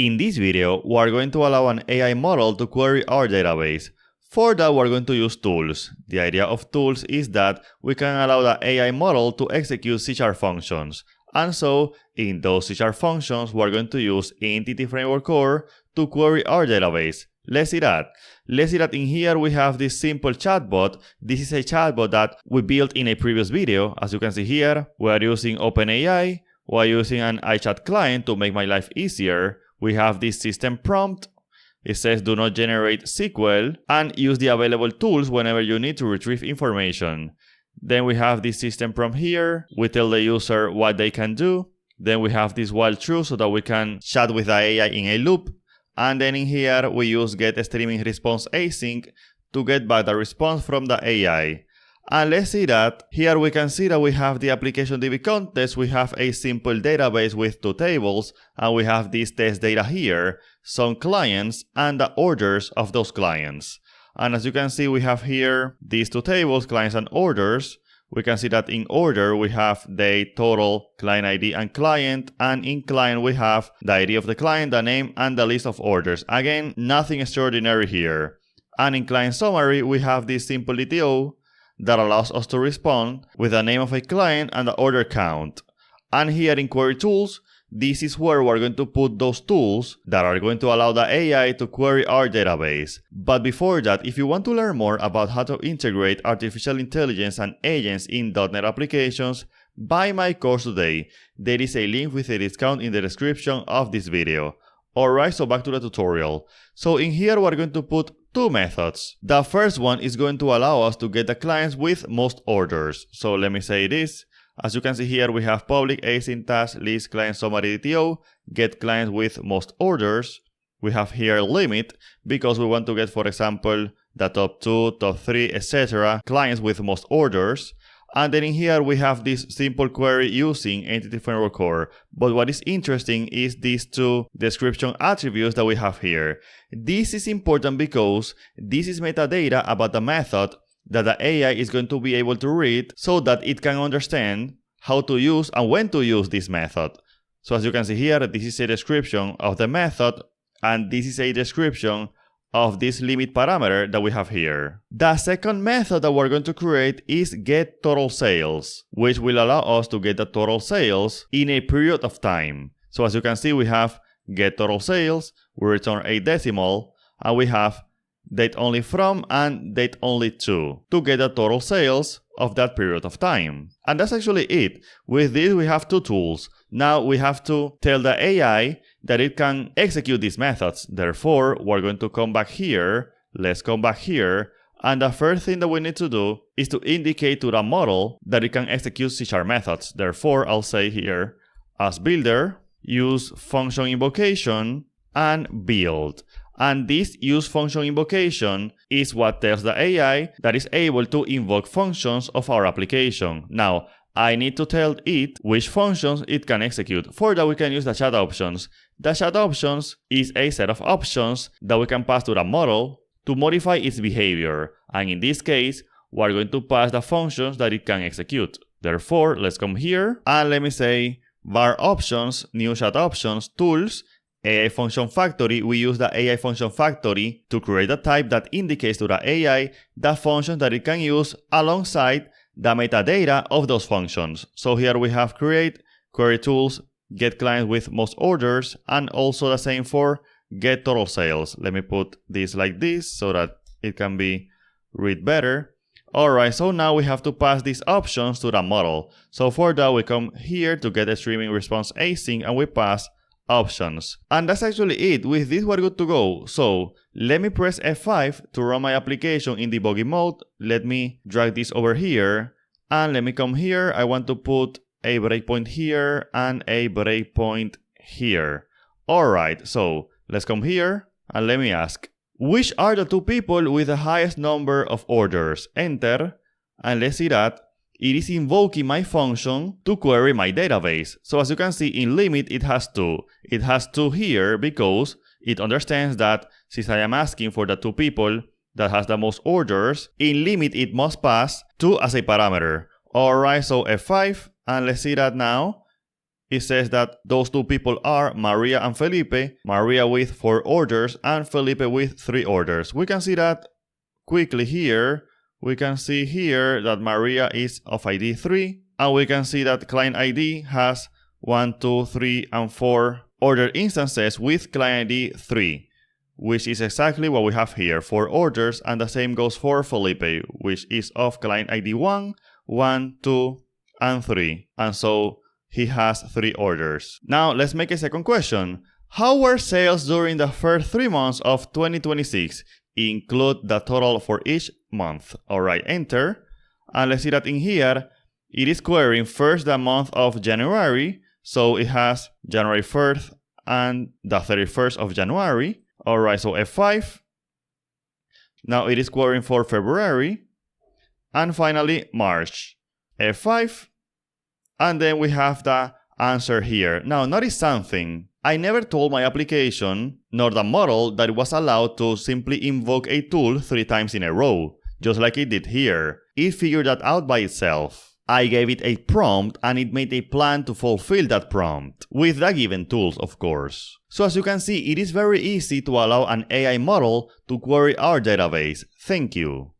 In this video, we are going to allow an AI model to query our database. For that, we're going to use tools. The idea of tools is that we can allow the AI model to execute C# functions. And so, in those C# functions, we're going to use Entity Framework Core to query our database. Let's see that. Let's see that in here we have this simple chatbot. This is a chatbot that we built in a previous video. As you can see here, we are using OpenAI. We are using an iChat client to make my life easier. We have this system prompt. It says do not generate SQL and use the available tools whenever you need to retrieve information. Then we have this system prompt here. We tell the user what they can do. Then we have this while true so that we can chat with the AI in a loop. And then in here we use get streaming response async to get back the response from the AI. And let's see that. Here we can see that we have the application DB context. We have a simple database with two tables, and we have this test data here, some clients and the orders of those clients. And as you can see, we have here these two tables, clients and orders. We can see that in order we have the total, client ID and client, and in client we have the ID of the client, the name, and the list of orders. Again, nothing extraordinary here. And in client summary we have this simple ETO that allows us to respond with the name of a client and the order count. And here in query tools, this is where we're going to put those tools that are going to allow the AI to query our database. But before that, if you want to learn more about how to integrate artificial intelligence and agents in .NET applications, buy my course today. There is a link with a discount in the description of this video. Alright, so back to the tutorial. So in here we're going to put two methods. The first one is going to allow us to get the clients with most orders. So let me say this. As you can see here, we have public async task list client summary DTO, get clients with most orders. We have here limit because we want to get, for example, the top 2, top 3, etc. clients with most orders. And then in here we have this simple query using Entity Framework Core. But what is interesting is these two description attributes that we have here. This is important because this is metadata about the method that the AI is going to be able to read so that it can understand how to use and when to use this method. So as you can see here, this is a description of the method and this is a description of this limit parameter that we have here. The second method that we're going to create is get total sales, which will allow us to get the total sales in a period of time. So as you can see, we have get total sales, we return a decimal, and we have date only from and date only to get the total sales of that period of time. And that's actually it. With this we have two tools. Now we have to tell the AI that it can execute these methods. Therefore, we're going to come back here. Let's come back here. And the first thing that we need to do is to indicate to the model that it can execute C# methods. Therefore, I'll say here, as builder, use function invocation and build. And this use function invocation is what tells the AI that is able to invoke functions of our application. Now, I need to tell it which functions it can execute. For that, we can use the chat options. The chat options is a set of options that we can pass to the model to modify its behavior. And in this case, we're going to pass the functions that it can execute. Therefore, let's come here and let me say var options, new chat options, tools, AI function factory. We use the AI function factory to create a type that indicates to the AI the functions that it can use alongside the metadata of those functions. So here we have create, query tools, get client with most orders, and also the same for get total sales. Let me put this like this so that it can be read better. Alright, so now we have to pass these options to the model. So for that we come here to get a streaming response async and we pass options. And that's actually it. With this we're good to go. So let me press F5 to run my application in debugging mode. Let me drag this over here and let me come here. I want to put a breakpoint here and a breakpoint here. Alright, so let's come here and let me ask, which are the two people with the highest number of orders? Enter, and let's see that it is invoking my function to query my database. So as you can see in limit it has two. It has two here because it understands that since I am asking for the two people that has the most orders, in limit it must pass 2 as a parameter. Alright, so F5, and let's see that now. it says that those two people are Maria and Felipe, Maria with 4 orders and Felipe with 3 orders. We can see that quickly here. We can see here that Maria is of ID 3, and we can see that client ID has 1, 2, 3, and 4 order instances with client ID 3, which is exactly what we have here, 4 orders, and the same goes for Felipe, which is of client ID 1, 1, 2, and 3, and so he has 3 orders. Now let's make a second question. How were sales during the first 3 months of 2026? Include the total for each month. Alright, enter. And let's see that in here, it is querying first the month of January. So it has January 1st and the 31st of January. Alright, so F5. Now it is querying for February. And finally, March. F5. And then we have the answer here. Now, notice something. I never told my application, nor the model, that it was allowed to simply invoke a tool 3 times in a row, just like it did here. It figured that out by itself. I gave it a prompt and it made a plan to fulfill that prompt, with the given tools, of course. So as you can see, it is very easy to allow an AI model to query our database. Thank you.